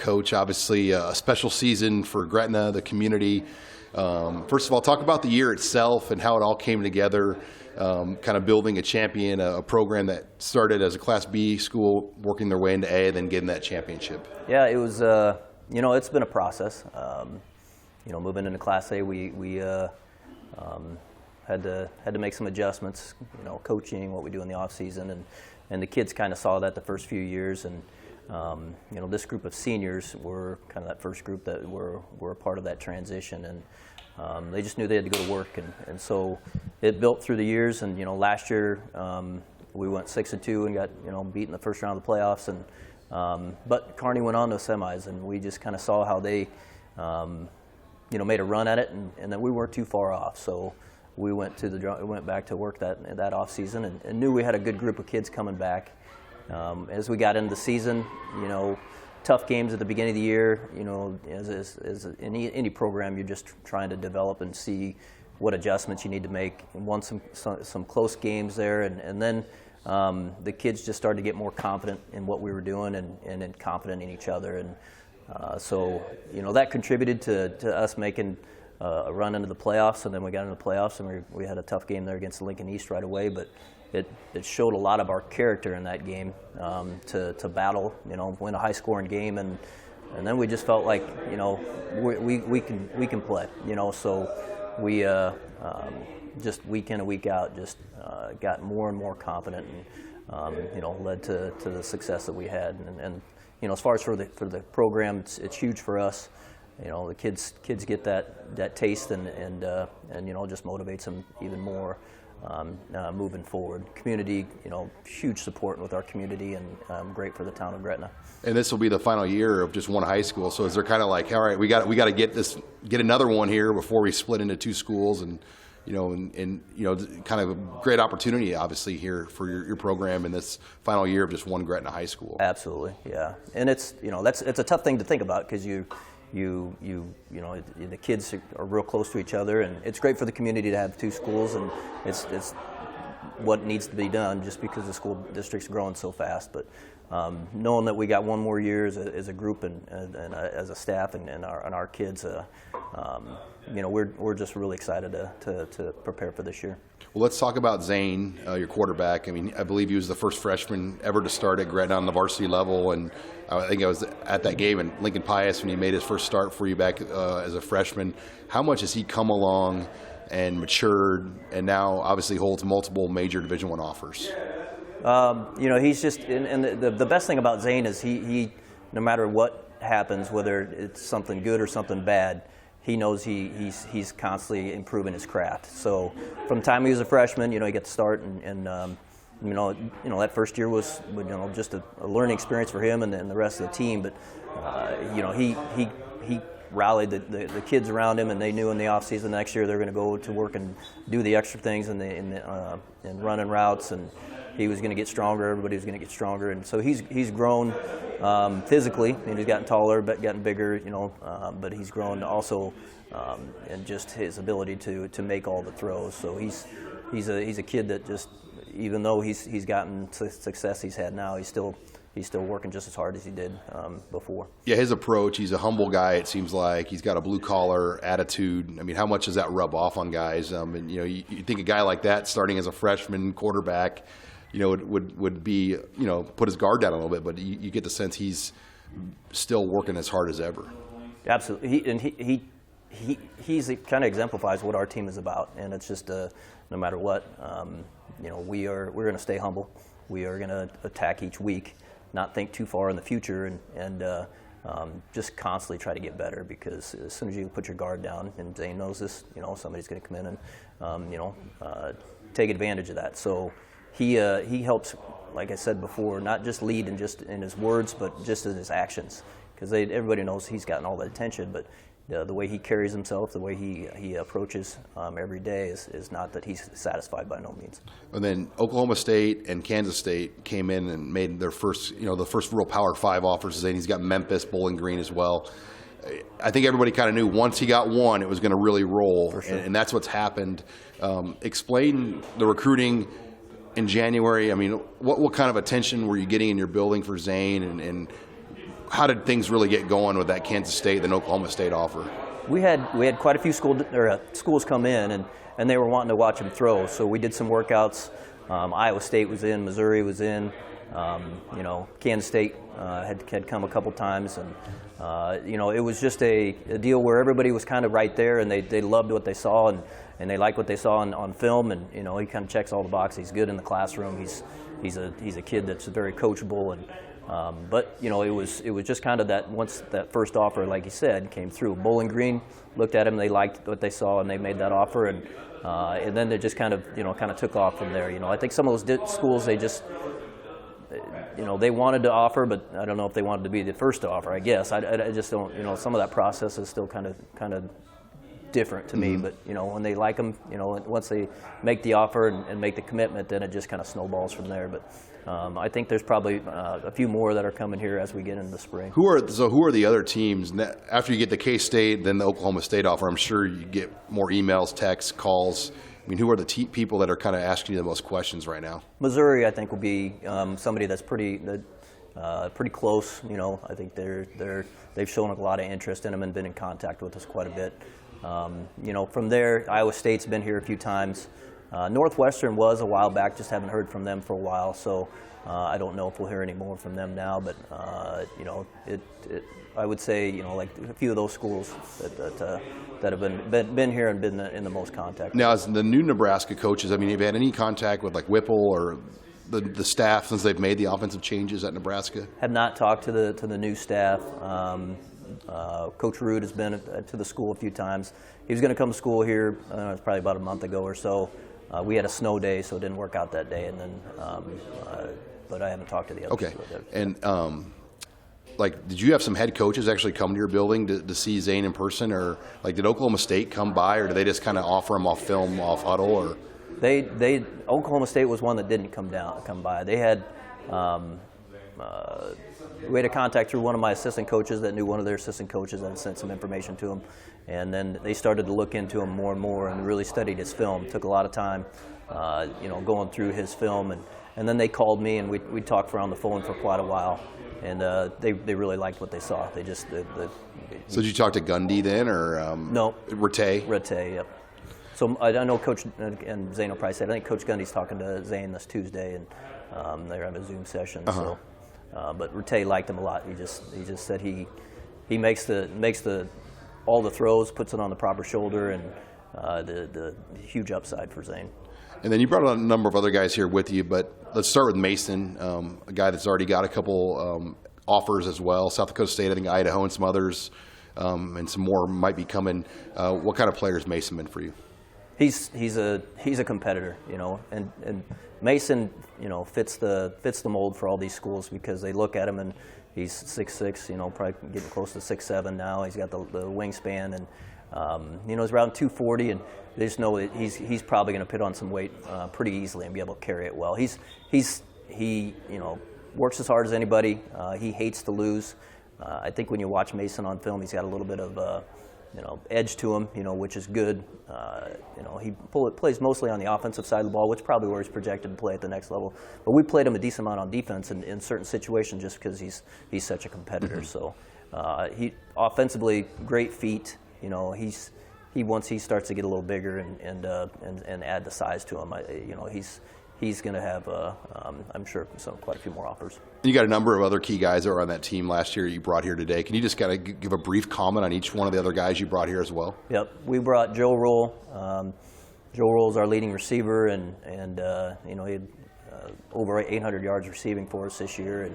coach. Obviously, a special season for Gretna, the community. First of all, talk about the year itself and how it all came together, kind of building a champion, a program that started as a Class B school, working their way into A, then getting that championship. Yeah, it was, it's been a process. Moving into Class A, we had to make some adjustments, coaching, what we do in the off season, and the kids kind of saw that the first few years, and this group of seniors were kind of that first group that were a part of that transition, and they just knew they had to go to work, and so it built through the years, and last year we went 6-2 and got beat in the first round of the playoffs, and but Kearney went on to semis, and we just kind of saw how they made a run at it, and then we weren't too far off, so we went back to work that off season, and knew we had a good group of kids coming back. As we got into the season, tough games at the beginning of the year. As any program, you're just trying to develop and see what adjustments you need to make. And won some close games there, and then the kids just started to get more confident in what we were doing and confident in each other, and so that contributed to us making a run into the playoffs, and then we got into the playoffs, and we had a tough game there against Lincoln East right away, but it showed a lot of our character in that game, to battle, win a high-scoring game, and then we just felt like, we can play, so we just week in and week out just got more and more confident, and led to the success that we had, and as far as for the program, it's huge for us. The kids get that taste, and just motivates them even more moving forward. Community, huge support with our community, and great for the town of Gretna. And this will be the final year of just one high school. So is there kind of like, all right, we got to get another one here before we split into two schools, and kind of a great opportunity, obviously, here for your program in this final year of just one Gretna high school. Absolutely, yeah. And it's it's a tough thing to think about, because the kids are real close to each other, and it's great for the community to have two schools, and it's what needs to be done just because the school district's growing so fast. But knowing that we got one more year as a group and as a staff and our kids, we're just really excited to prepare for this year. Well, let's talk about Zane, your quarterback. I mean, I believe he was the first freshman ever to start at Gretna on the varsity level, and I think I was at that game in Lincoln Pius when he made his first start for you back as a freshman. How much has he come along and matured, and now obviously holds multiple major Division I offers? He's just, and the best thing about Zane is he no matter what happens, whether it's something good or something bad, he knows he's constantly improving his craft. So from the time he was a freshman, he got to start, and that first year was just a learning experience for him and the rest of the team. But he rallied the kids around him, and they knew in the off season next year they're going to go to work and do the extra things and running routes, and he was going to get stronger. Everybody was going to get stronger, and so he's grown physically, and he's gotten taller, but gotten bigger, but he's grown also in just his ability to make all the throws. So he's a kid that just, even though he's gotten success he's had now, he's still working just as hard as he did before. Yeah, his approach, he's a humble guy, it seems like. He's got a blue-collar attitude. I mean, how much does that rub off on guys? And you think a guy like that starting as a freshman quarterback, would be, put his guard down a little bit, but you get the sense he's still working as hard as ever. Absolutely. He kind of exemplifies what our team is about, and it's just no matter what, we're going to stay humble. We are going to attack each week, not think too far in the future, and just constantly try to get better, because as soon as you put your guard down, and Zane knows this, somebody's going to come in and take advantage of that. So he helps, like I said before, not just lead in his words, but just in his actions, because everybody knows he's gotten all the attention, but the way he carries himself, the way he approaches every day is not that he's satisfied, by no means. And then Oklahoma State and Kansas State came in and made their first, the first real Power 5 offers, and he's got Memphis, Bowling Green as well. I think everybody kind of knew once he got one, it was going to really roll, For sure. and that's what's happened. Explain the recruiting in January. I mean, what kind of attention were you getting in your building for Zane, and how did things really get going with that Kansas State and Oklahoma State offer? We had quite a few schools come in, and they were wanting to watch him throw. So we did some workouts. Iowa State was in, Missouri was in. Kansas State had come a couple times, and it was just a deal where everybody was kind of right there, and they loved what they saw, and they liked what they saw on film, and he kind of checks all the boxes. He's good in the classroom. He's a kid that's very coachable, and but it was just kind of that once that first offer, like you said, came through. Bowling Green looked at him, they liked what they saw, and they made that offer, and then they just kind of took off from there. I think some of those schools, they just they wanted to offer, but I don't know if they wanted to be the first to offer. I guess I just don't. Some of that process is still kind of different to me. But when they like them, once they make the offer and make the commitment, then it just kind of snowballs from there. But I think there's probably a few more that are coming here as we get into the spring. Who are the other teams after you get the K-State, then the Oklahoma State offer? I'm sure you get more emails, texts, calls. I mean, who are the people that are kind of asking you the most questions right now? Missouri, I think, will be somebody that's pretty close. I think they've shown a lot of interest in him and been in contact with us quite a bit. From there, Iowa State's been here a few times. Northwestern was a while back, just haven't heard from them for a while, so I don't know if we'll hear any more from them now. But I would say like a few of those schools that have been here and been in the most contact. Now, as the new Nebraska coaches, I mean, have you had any contact with like Whipple or the staff since they've made the offensive changes at Nebraska? Have not talked to the new staff. Coach Rude has been to the school a few times. He was going to come to school here. It was probably about a month ago or so. We had a snow day, so it didn't work out that day. And then, but I haven't talked to the others. Okay. And did you have some head coaches actually come to your building to see Zane in person, or did Oklahoma State come by, or did they just kind of offer him off film, off huddle, or? Oklahoma State was one that didn't come by. They had. We had a contact through one of my assistant coaches that knew one of their assistant coaches that had sent some information to him. And then they started to look into him more and more and really studied his film. Took a lot of time, going through his film. And then they called me, and we talked for on the phone for quite a while. And they really liked what they saw. They just So did you talk to Gundy then, or no? Rattay? Rattay, yep. So I know Coach, and Zane will probably say, I think Coach Gundy's talking to Zane this Tuesday, and they're having a Zoom session. Uh-huh. So. But Rattay liked him a lot. He just said he makes all the throws, puts it on the proper shoulder, and the huge upside for Zane. And then you brought a number of other guys here with you, but let's start with Mason, a guy that's already got a couple offers as well. South Dakota State, I think Idaho, and some others, and some more might be coming. What kind of player has Mason been for you? He's a competitor, and Mason, fits the mold for all these schools because they look at him and he's 6'6", probably getting close to 6'7" now. He's got the wingspan, and he's around 240, and they just know that he's probably going to put on some weight pretty easily and be able to carry it well. He works as hard as anybody. He hates to lose. I think when you watch Mason on film, he's got a little bit of edge to him, which is good. He plays mostly on the offensive side of the ball, which is probably where he's projected to play at the next level. But we played him a decent amount on defense in certain situations just because he's such a competitor. Mm-hmm. So he offensively, great feet. Once he starts to get a little bigger and add the size to him, he's going to have, I'm sure, quite a few more offers. You got a number of other key guys that were on that team last year you brought here today. Can you just kind of give a brief comment on each one of the other guys you brought here as well? Yep. We brought Joe Roll. Joe Roll's our leading receiver, and he had over 800 yards receiving for us this year.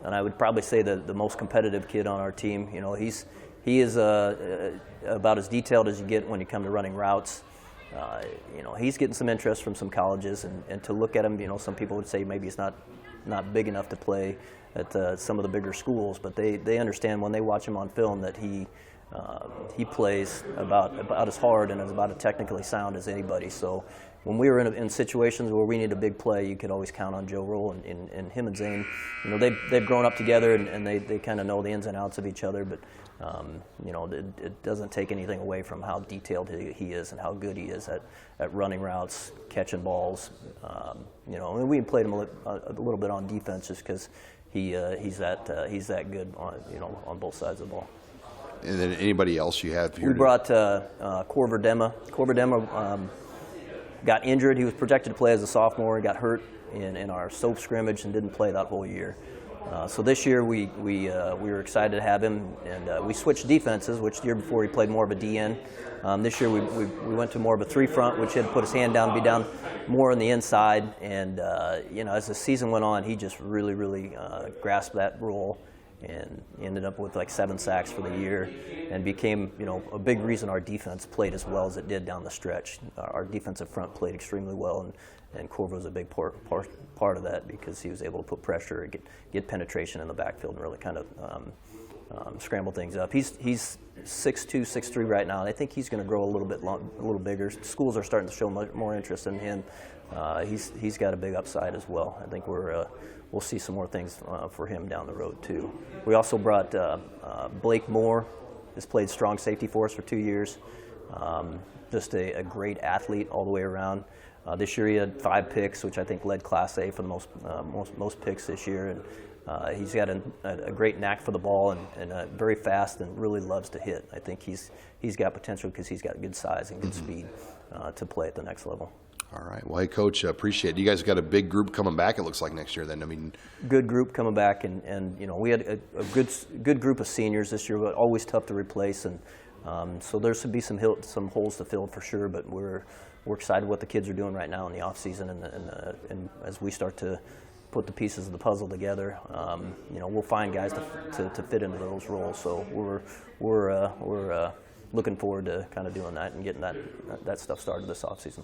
And I would probably say the most competitive kid on our team. He is about as detailed as you get when you come to running routes. He's getting some interest from some colleges, and to look at him, some people would say maybe he's not big enough to play at some of the bigger schools, but they understand when they watch him on film that he plays about as hard and as about as technically sound as anybody. So when we were in situations where we need a big play, you could always count on Joe Roll, and him and Zane. They've grown up together, and they kind of know the ins and outs of each other, but it doesn't take anything away from how detailed he is and how good he is at running routes, catching balls. And we played him a little bit on defense just because he's that good on both sides of the ball. And then anybody else you have here? We brought Corver Dema. Corver Dema got injured. He was projected to play as a sophomore. He got hurt in our soap scrimmage and didn't play that whole year. So this year we were excited to have him, and we switched defenses, which the year before he played more of a DN. This year we went to more of a 3-front, which had to put his hand down, be down more on the inside. And as the season went on, he just really grasped that role, and ended up with like 7 sacks for the year, and became a big reason our defense played as well as it did down the stretch. Our defensive front played extremely well, and Corver was a big part of that, because he was able to put pressure and get penetration in the backfield and really kind of scramble things up. He's 6'2", 6'3" right now, and I think he's going to grow a little bigger. Schools are starting to show much more interest in him. He's got a big upside as well. I think we'll see some more things for him down the road too. We also brought Blake Moore. Has played strong safety for us for 2 years. Just a great athlete all the way around. This year he had 5 picks, which I think led Class A for the most picks this year. And he's got a great knack for the ball, and very fast, and really loves to hit. I think he's got potential because he's got good size and good speed to play at the next level. All right. Well, hey, Coach, appreciate it. You guys got a big group coming back, it looks like, next year then. I mean, good group coming back, and we had a good group of seniors this year, but always tough to replace. And so there should be some holes to fill for sure, but we're excited what the kids are doing right now in the off season, and as we start to put the pieces of the puzzle together, we'll find guys to fit into those roles. So we're looking forward to kind of doing that and getting that stuff started this off season.